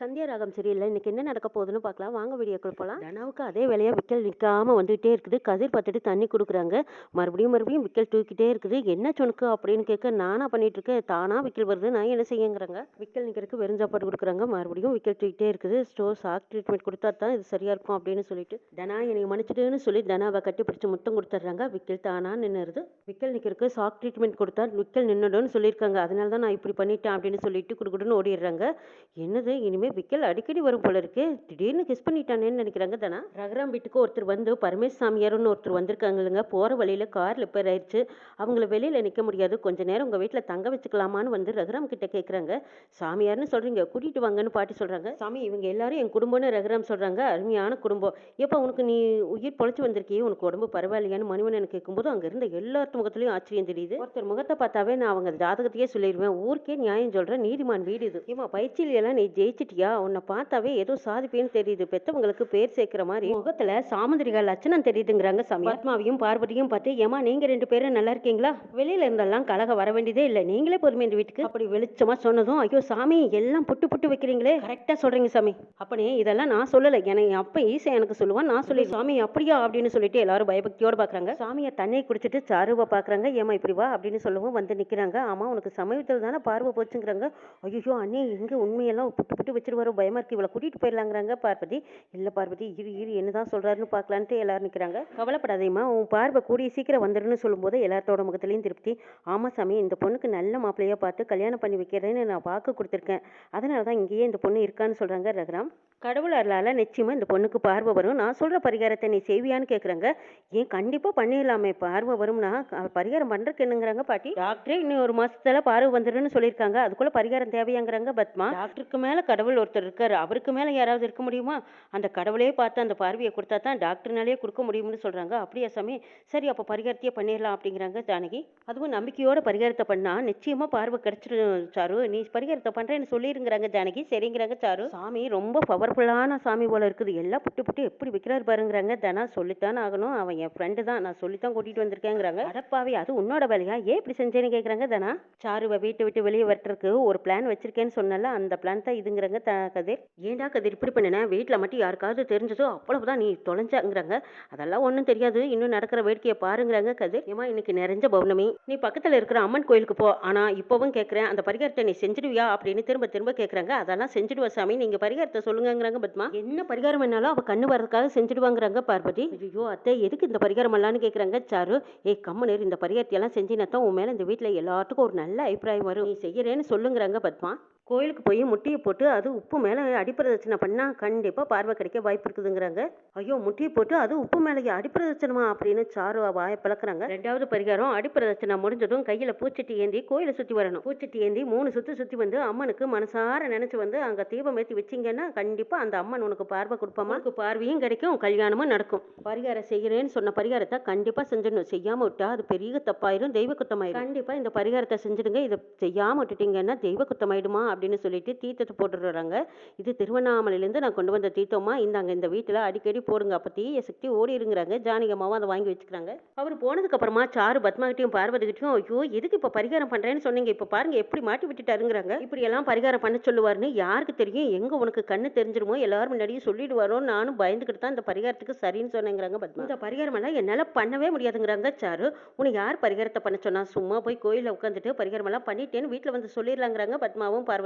சந்தியா ராகம் சரியில்ல. இன்னைக்கு என்ன நடக்க போகுதுன்னு பார்க்கலாம். வாங்க வீடியோக்குள்ள போலாம். தனாவுக்கு அதே வேலையா விக்கல் நிக்காம வந்துகிட்டே இருக்குது. கதிர் பார்த்துட்டு தண்ணி குடுக்குறாங்க. மறுபடியும் விக்கல் தூக்கிட்டே இருக்குது. என்ன சொனுக்கு அப்படின்னு கேட்க, நானா பண்ணிட்டு இருக்கேன். தானா விக்கல் வருது. நான் என்ன செய்யுங்கிறாங்க. விக்கல் நிக்கிறதுக்கு வெறும் சாப்பாடு குடுக்குறாங்க. மறுபடியும் விக்கல் தூக்கிட்டே இருக்குது. ஷாக் ட்ரீட்மெண்ட் கொடுத்தா தான் இது சரியா இருக்கும் அப்படின்னு சொல்லிட்டு தனா என்னை மன்னிச்சிட்டுன்னு சொல்லி தனாவை கட்டிப்பிடிச்சு முத்தம் கொடுத்துட்றாங்க. விக்கல் தானா நின்னுருது. விக்கல் நிக்கிறதுக்கு ஷாக் ட்ரீட்மெண்ட் கொடுத்தா விக்கல் நின்னுடும்னு சொல்லியிருக்காங்க. அதனால தான் நான் இப்படி பண்ணிட்டேன் அப்படின்னு சொல்லிட்டு குடுக்குடுன்னு ஓடிடுறாங்க. என்னது இனிமே விக்கல் அடிக்கடி வரும் போல இருக்கு. திடீர்னு கிஸ் பண்ணிட்டானேன்னு நினைக்கிறாங்க தானா. ரகுராம் வீட்டுக்கு ஒருத்தர் வந்து பரமேஷ் சாமியார்னு ஒருத்தர் வந்திருக்காங்க. போற வழியில கார் ரிப்பேர் ஆயிடுச்சு. அவங்கள வெளியில நிக்க முடியாது. கொஞ்ச நேரம் உங்க வீட்டுல தங்க வச்சுக்கலாமான்னு வந்து ரகுராம் கிட்ட கேக்குறாங்க. சாமியார்னு சொல்றீங்க, கூட்டிட்டு வாங்கன்னு பாட்டி சொல்றாங்க. சாமி இவங்க எல்லாரும் என் குடும்பம்னு ரகுராம் சொல்றாங்க. அருமையான குடும்பம். எப்ப உனக்கு நீ உயிர் பொழைச்சு வந்திருக்கியே, உனக்கு உடம்பு பரவாயில்லையான்னு மணிவண்ணன் கேட்கும்போது அங்க இருந்த எல்லாத்து முகத்திலயும் ஆச்சரியம் தெரியுது. ஒருத்தர் முகத்தை பார்த்தாவே நான் அவங்க ஜாதகத்தையே சொல்லிடுவேன். ஊருக்கே நியாயம் சொல்ற நீதிமான் வீடு இது. இவன் பயிற்சியில எல்லாம் நீ ஜெயிச்சிட்டியா? உன்னை பார்த்தாவே ஏதோ சாதிப்பேன்னு தெரியுது. பெத்தவங்களுக்கு பேர் சேர்க்கிற மாதிரி முகத்துல சாமுந்திரிகா லட்சணம் தெரியுதுங்கிறாங்க சாமி. ஆத்மாவையும் பார்வதியும் பார்த்து, ஏமா நீங்க 2 பேரும் நல்லா இருக்கீங்களா? வெளியில இருந்தெல்லாம் கலக வர வேண்டியதே இல்லை, நீங்களே பொறுமை இந்த வீட்டுக்கு அப்படி வெளிச்சமா சொன்னதும், ஐயோ சாமி எல்லாம் புட்டு புட்டு வைக்கிறீங்களே, கரெக்டா சொல்றீங்க சாமி. அப்பனே இதெல்லாம் நான் சொல்லல, எனக்கு அப்ப ஈசை எனக்கு சொல்லுவான், நான் சொல்லி சாமி அப்படியா அப்படின்னு சொல்லிட்டு எல்லாரும் பயபக்தியோட பாக்குறாங்க. சாமியை தண்ணியை குடிச்சிட்டு சாருவா பாக்குறாங்க. ஏமா இப்படி வா அப்படின்னு சொல்லவும் வந்து நிக்கிறாங்க. ஆமா உனக்கு சமயத்தில் தானே பார்வை போச்சுங்கிறாங்க. ஐயோ அண்ணே எங்க உண்மையெல்லாம் புட்டு புட்டு வச்சுட்டு வரும், பயமா இருக்கு, இவளை கூட்டிட்டு போயிடலாங்கிறாங்க பார்வதி. இல்ல பார்வதி இரு என்னதான் சொல்றாருன்னு பாக்கலான்ட்டு எல்லாரும் நிக்கிறாங்க. கவலைப்படாதேம்மா, உன் பார்வை கூடிய சீக்கிரம் வந்துருன்னு சொல்லும்போது எல்லாத்தோட முகத்திலையும் திருப்தி. ஆமா சாமி, இந்த பொண்ணுக்கு நல்ல மாப்பிள்ளையா பார்த்து கல்யாணம் பண்ணி வைக்கிறேன்னு நான் வாக்கு கொடுத்துருக்கேன். அதனாலதான் இங்கேயே இந்த பொண்ணு இருக்கான்னு சொல்றாங்க ரகுராம். கடவுள் அருளால நிச்சயமா இந்த பொண்ணுக்கு பார்வை வரும். நான் சொல்ற பரிகாரத்தை நீ செய்வியான்னு கேக்குறாங்க. ஏன் கண்டிப்பா பண்ணிடலாமே, பார்வை வரும்னா பரிகாரம் பண்றதுக்கு என்னங்கிறாங்க பாட்டி. டாக்டரே இன்னும் 1 மாசத்துல பார்வை வந்துருன்னு சொல்லியிருக்காங்க. அதுக்குள்ள பரிகாரம் தேவையாங்கிறாங்க பத்மா. டாக்டருக்கு மேல கடவுள் ஒருத்தர் இருக்காரு, அவருக்கு மேல யாராவது இருக்க முடியுமா? அந்த கடவுளே பார்த்து அந்த பார்வையை கொடுத்தா தான் டாக்டர்னாலே கொடுக்க முடியும்னு சொல்றாங்க. அப்படியா சாமி, சரி அப்ப பரிகாரத்தையே பண்ணிடலாம் அப்படிங்கிறாங்க ஜானகி. அதுவும் நம்பிக்கையோட பரிகாரத்தை பண்ணா நிச்சயமா பார்வை கிடைச்சிடும் சாரு, நீ பரிகாரத்தை பண்றேன்னு சொல்லிருங்கிறாங்க ஜானகி. சரிங்கிறாங்க சாரு. சாமி ரொம்ப பவர்ஃபுல்லான சாமி போல இருக்குது, எல்லாம் புட்டு புட்டு எப்படி வைக்கிறாரு பாருங்கிறாங்க. தனா சொல்லித்தான் ஆகணும், அவன் என் ஃப்ரெண்டு தான், நான் சொல்லித்தான் கூட்டிட்டு வந்திருக்கேங்கிறாங்க. அடப்பாவி அது உன்னோட வேலையா, ஏன் இப்படி செஞ்சேன்னு கேக்குறாங்க தனா. சாருவை வீட்டை விட்டு வெளியே வரட்டுறதுக்கு ஒரு பிளான் வச்சிருக்கேன்னு சொன்னால அந்த பிளான் தான் இதுங்கிறாங்க கதிர். ஏண்டா கதிர் இப்படி பண்ணின, வீட்டில் மட்டும் யாருக்காவது தெரிஞ்சதோ அவ்வளவுதான் நீ தொலைஞ்சாங்கிறாங்க. அதெல்லாம் ஒன்றும் தெரியாது, இன்னும் நடக்கிற வேடிக்கையை பாருங்கிறாங்க கதிர். ஏமா இன்னைக்கு நிறைஞ்ச பௌர்ணமி, நீ பக்கத்தில் இருக்கிற அம்மன் கோயிலுக்கு போ. ஆனா இப்பவும் கேட்குறேன், அந்த பரிகாரத்தை நீ செஞ்சிடுவியா அப்படின்னு திரும்ப திரும்ப கேட்குறாங்க. அதெல்லாம் செஞ்சிடுவா சாமி, நீங்க பரிகாரத்தை சொல்லுங்கிறாங்க பத்மா. என்ன பரிகாரம் என்னாலும் அவ கண்ணு வரதுக்காக செஞ்சிடுவாங்கிறாங்க பார்வதி. ஐயோ அத்தை எதுக்கு இந்த பரிகாரம் எல்லாம்னு கேட்குறாங்க சாரு. கம்மனேர் இந்த பரிகாரத்தை எல்லாம் செஞ்சினா தான் உன் மேல இந்த வீட்டில் எல்லாத்துக்கும் ஒரு நல்ல அபிப்பிராயம் வரும், நீ செய்யறேன்னு சொல்லுங்கிறாங்க பத்மா. கோயிலுக்கு போய் முட்டியை போட்டு அது உப்பு மேலே அடிப்பிரதட்சணை பண்ணால் கண்டிப்பாக பார்வை கிடைக்க வாய்ப்பு இருக்குதுங்கிறாங்க. ஐயோ முட்டியை போட்டு அது உப்பு மேலே அடிப்பிரதட்சணமா அப்படின்னு சாரு வாயை பழக்கிறாங்க. 2வது பரிகாரம், அடிப்பிரதட்சணை முடிஞ்சதும் கையில் பூச்சட்டி ஏந்தி கோயிலை சுற்றி வரணும். பூச்சட்டி ஏந்தி 3 சுற்றி சுற்றி வந்து அம்மனுக்கு மனசார நினச்சி வந்து அங்கே தீபம் ஏற்றி வச்சிங்கன்னா கண்டிப்பாக அந்த அம்மன் உனக்கு பார்வை கொடுப்பாமா, உனக்கு பார்வையும் கிடைக்கும், கல்யாணமும் நடக்கும். பரிகாரம் செய்கிறேன்னு சொன்ன பரிகாரத்தை கண்டிப்பாக செஞ்சிடணும். செய்யாமல் விட்டா அது பெரிய தப்பாயிரும், தெய்வ குத்தமாயிடும். கண்டிப்பாக இந்த பரிகாரத்தை செஞ்சிடுங்க. இதை செய்யாமல் விட்டுட்டீங்கன்னா தெய்வ குத்தமாயிடுமா அப்படின்னு சொல்லிட்டு தீர்த்தத்தை போட்டுடுறாங்க. இது திருவண்ணாமலையிலேருந்து நான் கொண்டு வந்த தீர்த்தமா, இந்தாங்க இந்த வீட்டில் அடிக்கடி போடுங்க, அப்போ தீய சக்தி ஓடிருங்கிறாங்க. ஜானகி அம்மாவும் அதை வாங்கி வச்சுக்கிறாங்க. அவர் போனதுக்கு அப்புறமா சாரு பத்மாகிட்டையும் பார்வதிகிட்டையும், ஐயோ எதுக்கு இப்போ பரிகாரம் பண்றேன்னு சொன்னீங்க, இப்போ பாருங்க எப்படி மாட்டி விட்டுட்டாருங்கிறாங்க. இப்படி எல்லாம் பரிகாரம் பண்ண சொல்லுவாருன்னு யாருக்கு தெரியும், எங்க உனக்கு கண்ணு தெரிஞ்சிருமோ, எல்லாரும் முன்னாடியும் சொல்லிடுவாரோ, நானும் பயந்துக்கிட்டு தான் இந்த பரிகாரத்துக்கு சரின்னு சொன்னேங்கிறாங்க பத்மா. இந்த பரிகாரம் எல்லாம் என்னால பண்ணவே முடியாதுங்கிறாங்க சாரு. உனக்கு யார் பரிகாரத்தை பண்ண சொன்னா, சும்மா போய் கோயிலில் உட்காந்துட்டு பரிகாரம் எல்லாம் பண்ணிட்டேன்னு வீட்டில் வந்து சொல்லிடலாங்கிறாங்க பத்மாவும் பார்வதியும்.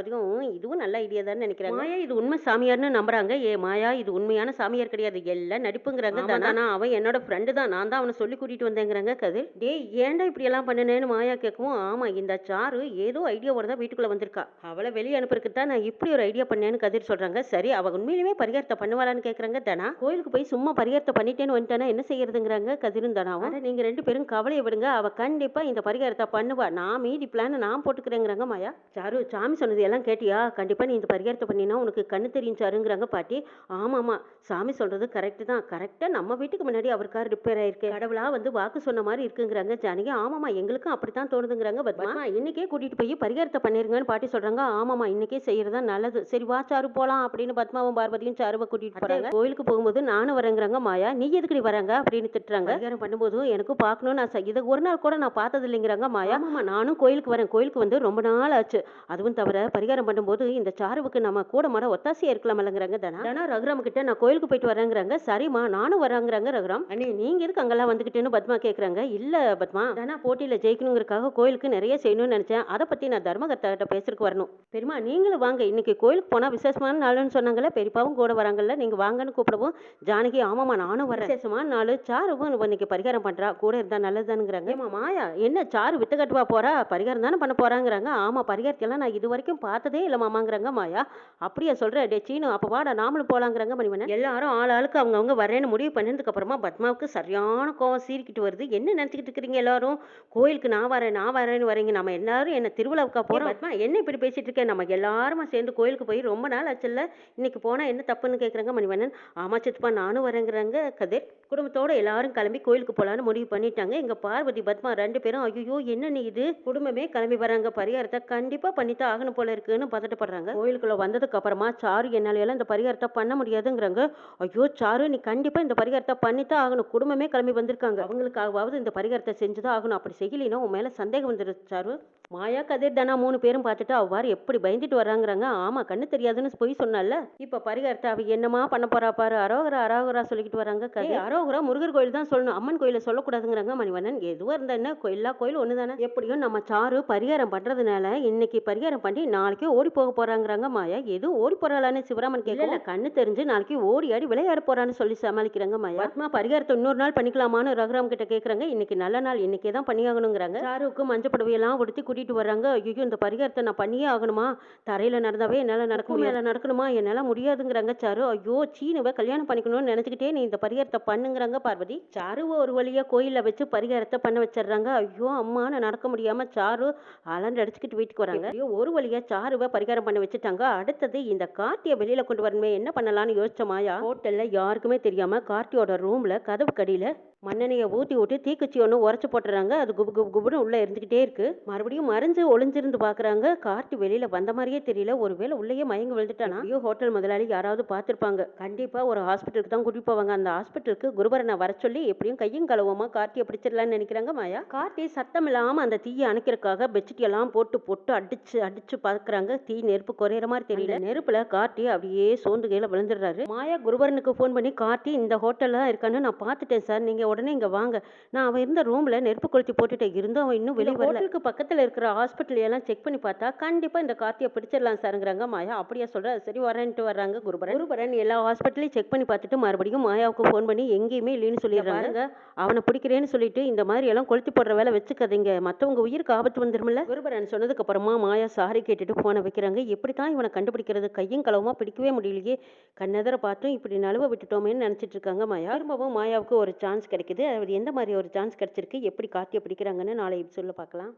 இதுவும் நல்ல ஐடியா தான் நினைக்கிறாங்க. மாயா இது உண்மை சாமியார்னு நம்புறாங்க. மாயா இது உண்மையான சாமியார் கிடையாது, எல்லாம் நடிப்புங்கிறாங்க. தானா அவன் என்னோட ஃப்ரெண்டு தான், நான் தான் அவனை சொல்லி கூட்டிட்டு வந்தேங்கிறாங்க கதிர். டேய் ஏன்டா இப்படி எல்லாம் பண்ணனேன்னு மாயா கேட்கவும், ஆமா இந்த சாரு ஏதோ ஐடியாவோட தான் வீட்டுக்குள்ள வந்திருக்கா, அவளை வெளியே அனுப்புறதுக்கு தான் நான் இப்படி ஒரு ஐடியா பண்ணேன்னு கதிர் சொல்றாங்க. சரி அவ உண்மையிலுமே பரிகாரத்தை பண்ணுவாளான்னு கேட்கறாங்க தானா. கோயிலுக்கு போய் சும்மா பரிகாரத்தை பண்ணிட்டேன்னு வந்துட்டானா என்ன செய்யறதுங்கிறாங்க கதிரும் தானாவும். நீங்க 2 பேரும் கவலையை விடுங்க, அவ கண்டிப்பா இந்த பரிகாரத்தை பண்ணுவா, நான் மீதி பிளான் நான் போட்டுக்கிறேங்கிறாங்க மாயா. சாரு சாமி சொன்னது எல்லாம் கேட்டியா, கண்டிப்பா நீ இந்த பரிகாரத்தை பண்ணினா உனக்கு கண்ணு தெரியும் சாருங்கிறாங்க பாட்டி. ஆமாமா சாமி சொல்றது கரெக்ட் தான், கரெக்டா நம்ம வீட்டுக்கு முன்னாடி அவர் கார் ரிப்பேர் ஆயிருக்கு, கடவுளா வந்து வாக்கு சொன்ன மாதிரி இருக்குங்கிறாங்க ஜானகி. ஆமாமா எங்களுக்கும் அப்படித்தான் தோணுதுங்கிறாங்க பத்மா. இன்னைக்கே கூட்டிட்டு போய் பரிகாரத்தை பண்ணிருங்கன்னு பாட்டி சொல்றாங்க. ஆமாமா இன்னைக்கே செய்யறதா நல்லது, சரி வா சாரு போலாம் அப்படின்னு பத்மாவும் பார்வதியும் சாருவை கூட்டிட்டு போறாங்க. கோயிலுக்கு போகும்போது நானும் வரேங்கிறாங்க மாயா. நீ எதுக்கு வராங்க அப்படின்னு திட்டுறாங்க. பரிகாரம் பண்ணும்போது எனக்கு பார்க்கணும்னு ஆசை, இதை ஒரு நாள் கூட நான் பார்த்தது இல்லைங்கிறாங்க மாயா. ஆமாமா நானும் கோயிலுக்கு வரேன், கோயிலுக்கு வந்து ரொம்ப நாள் ஆச்சு, அதுவும் தவிர பரிகாரம் பண்ணும்போது இந்த சாருவுக்கு நம்ம கூட மாட ஒத்தாசையா இருக்கலாம்லங்கிறாங்க தனா. தனா ரகுராம் கிட்ட நான் கோயிலுக்கு போயிட்டு வரேங்கிறாங்க. சரிம்மா நானும் வராங்கிறாங்க ரகுராம். அண்ணே நீங்க எதுக்கு அங்கெல்லாம் வந்துகிட்டுன்னு பத்மா கேக்குறாங்க. இல்ல பத்மா, தனா போட்டியில ஜெயிக்கணுங்கிறதுக்காக கோயிலுக்கு நிறைய செய்யணும்னு நினைச்சேன். அதை பத்தி நான் தர்மகர்த்தா கிட்ட பேசுறதுக்கு வரணும். பெரியமா நீங்களும் வாங்க, இன்னைக்கு கோயிலுக்கு போனா விசேஷமான நாளுன்னு சொன்னாங்கல்ல, பெரியப்பாவும் கூட வராங்கல்ல, நீங்க வாங்கன்னு கூப்பிடவும் ஜானகி ஆமாமா நானும் வரேன். விசேஷமான நாள், சாருவும் இன்னைக்கு பரிகாரம் பண்றா, கூட இருந்தா நல்லதுதானுங்கிறாங்க. ஏமா மாயா என்ன சாரு வித்து கட்டுவா போறா, பரிகாரம் தானே பண்ண போறாங்கிறாங்க. ஆமா பரிகாரத்தெல்லாம் நான் இது வரைக்கும் பார்த்ததே இல்லை மாமாங்கிறாங்க மாயா. அப்படியா சொல்ற, டே சீனு அப்ப வாடா நாமளும் போலாங்கிறாங்க மணிவண்ணன். எல்லாரும் ஆளுக்கு அவங்க வரேன்னு முடிவு பண்ணதுக்கு அப்புறமா பத்மாவுக்கு சரியான கோவம் சீரிக்கிட்டு வருது. என்ன நினைச்சுக்கிட்டு இருக்கிறீங்க எல்லாரும், கோயிலுக்கு நான் வரேன்னு வரீங்க, நம்ம எல்லாரும் என்ன திருவிழாவுக்கா போறோம். பத்மா என்ன இப்படி பேசிட்டு இருக்கேன், நம்ம எல்லாருமா சேர்ந்து கோயிலுக்கு போய் ரொம்ப நாள் ஆச்சுல்ல, இன்னைக்கு போனா என்ன தப்புன்னு கேட்குறாங்க மணிவண்ணன். ஆமா சித்தப்பா நானும் வரேங்கிறாங்க கதிர். குடும்பத்தோட எல்லாரும் கிளம்பி கோயிலுக்கு போலான்னு முடிவு பண்ணிட்டாங்க. எங்க பார்வதி பத்மா 2 பேரும் ஐயோ என்ன நீ இது, குடும்பமே கிளம்பி வராங்க, பரிகாரத்தை கண்டிப்பா பண்ணித்தான் ஆகணும் போல இருக்குன்னு பதட்டப்படுறாங்க. கோயிலுக்குள்ள வந்ததுக்கு அப்புறமா சாரு என்னால இந்த பரிகாரத்தை பண்ண முடியாதுங்கிறாங்க. ஐயோ சாரு நீ கண்டிப்பா இந்த பரிகாரத்தை பண்ணித்தான் ஆகணும், குடும்பமே கிளம்பி வந்திருக்காங்க, அவங்களுக்காகவாவது இந்த பரிகாரத்தை செஞ்சுதான் ஆகணும், அப்படி செய்யலினா உன் மேல சந்தேகம் வந்துருச்சு சாரு. மாயா கதிர் தானா 3 பேரும் பார்த்துட்டு அவ்வாறு எப்படி பயந்துட்டு வராங்கிறாங்க. ஆமா கண்ணு தெரியாதுன்னு போய் சொன்னால, இப்ப பரிகாரத்தை அவ என்னமா பண்ண போறா பாரு, அரோகரா அரோகரா சொல்லிக்கிட்டு வராங்க. அரோகரா முருகர் கோயில் தான் சொல்லணும், அம்மன் கோயில சொல்லக்கூடாதுங்கிறாங்க மணிவண்ணன். எதுவா இருந்தா என்ன, எல்லா கோயிலும் ஒண்ணுதானே. எப்படியும் நம்ம சாரு பரிகாரம் பண்றதுனால இன்னைக்கு பரிகாரம் பண்ணி நாளைக்கே ஓடி போக போறாங்கிறாங்க மாயா. எதுவும் ஓடி போறாளான்னு சிவராமன் கேட்கல, கண்ணு தெரிஞ்சு நாளைக்கு ஓடி ஆடி விளையாட போறான்னு சொல்லி சமாளிக்கிறாங்க மாயா. பத்மா பரிகாரத்தை இன்னொரு நாள் பண்ணிக்கலாமான்னு ரகுராம் கிட்ட கேக்குறாங்க. இன்னைக்கு நல்ல நாள், இன்னைக்கே தான் பண்ணியாகணுங்கிறாங்க. சாருக்கு மஞ்சள் புடவையெல்லாம் உடுத்தி கூட்டிட்டு வர்றாங்க. ஐயோ இந்த பரிகாரத்தை நான் பண்ணியே ஆகணுமா, தரையில நடந்தாவே என்னால நடக்கும், மேல நடக்கணுமா, என்னால முடியாதுங்கிறாங்க சாரு. ஐயோ சீனுவை கல்யாணம் பண்ணிக்கணும்னு நினைச்சுக்கிட்டே நீ இந்த பரிகாரத்தை பண்ணுங்கிறாங்க பார்வதி. சாருவை ஒரு வழியா கோயில்ல வச்சு பரிகாரத்தை பண்ண வச்சிடுறாங்க. ஐயோ அம்மான்னு நடக்க முடியாம சாரு அலண்டு அடிச்சுக்கிட்டு வீட்டுக்கு வராங்க. ஐயோ ஒரு வழியா சாருவை பரிகாரம் பண்ண வச்சுட்டாங்க. அடுத்தது இந்த கார்த்தியை வெளியில கொண்டு வரணுமே, என்ன பண்ணலாம்னு யோசிச்ச மாயா ஹோட்டல்ல யாருக்குமே தெரியாம கார்த்தியோட ரூம்ல கதவு கடியில மண்ணெண்ணையை ஊற்றி விட்டு தீக்குச்சி ஒன்று உரைச்சி போட்டுறாங்க. அது குபு குபு குபுன்னு உள்ளே இருந்துக்கிட்டே இருக்கு. மறுபடியும் மறைஞ்சு ஒளிஞ்சிருந்து பார்க்குறாங்க. கார்த்தி வெளியில் வந்த மாதிரியே தெரியல. ஒருவேளை உள்ளேயே மயங்கி விழுந்துட்டானா, ஐயோ ஹோட்டல் முதலாளி யாராவது பார்த்துருப்பாங்க, கண்டிப்பாக ஒரு ஹாஸ்பிட்டலுக்கு தான் கூட்டிட்டு போவாங்க. அந்த ஹாஸ்பிட்டலுக்கு குருபரனை வர சொல்லி எப்படியும் கையும் கழுவமா கார்த்தியை பிடிச்சிடலான்னு நினைக்கிறாங்க மாயா. கார்த்தி சத்தம் இல்லாமல் அந்த தீயை அணைக்கிறதுக்காக பெட்ஷீட் எல்லாம் போட்டு போட்டு அடிச்சு அடிச்சு பார்க்குறாங்க. தீ நெருப்பு குறையிற மாதிரி தெரியல. நெருப்புல கார்த்தி அப்படியே சோர்ந்து கீழே விழுந்துடுறாரு. மாயா குருபரனுக்கு ஃபோன் பண்ணி, கார்த்தி இந்த ஹோட்டலில் தான் இருக்கான்னு நான் பார்த்துட்டேன் சார், நீங்கள் உடனே இங்கே வாங்க, நான் அவன் இருந்த ரூமில் நெருப்பு கொளுத்தி போட்டுட்டு இருந்தும் அவன் இன்னும் வெளியே வரல. ஹோட்டலுக்கு பக்கத்தில் இருக்கிற ஹாஸ்பிட்டல் எல்லாம் செக் பண்ணி பார்த்தா கண்டிப்பாக இந்த கார்த்தியை பிடிச்சிடலாம் சாருங்கிறாங்க மாயா. அப்படியா சொல்ற, சரி வரேன்ட்டு வர்றாங்க குருபரன். குருபரன் எல்லா ஹாஸ்பிட்டலையும் செக் பண்ணி பார்த்துட்டு மறுபடியும் மாயாவுக்கு ஃபோன் பண்ணி எங்கேயுமே இல்லைன்னு சொல்லிடுறாங்க. அவனை பிடிக்கிறேன்னு சொல்லிட்டு இந்த மாதிரி எல்லாம் கொளுத்தி போடுற வேலை வச்சுக்காதீங்க, மற்றவங்க உயிருக்கு ஆபத்து வந்துருமில்ல. குருபரன் சொன்னதுக்கு அப்புறமா மாயா சாரி கேட்டுட்டு போனை வைக்கிறாங்க. எப்படித்தான் இவனை கண்டுபிடிக்கிறது, கையும் களவுமா பிடிக்கவே முடியலையே, கண்ணெதர பார்த்தும் இப்படி நழுவ விட்டுட்டோமேன்னு நினைச்சிட்டு இருக்காங்க மாயா. திரும்பவும் மாயாவுக்கு ஒரு சான்ஸ் கிடைக்குது. அது எந்த மாதிரி ஒரு சான்ஸ் கிடைச்சிருக்கு, எப்படி கார்த்தியை பிடிக்கிறாங்கன்னு நாளை சொல்ல பார்க்கலாம்.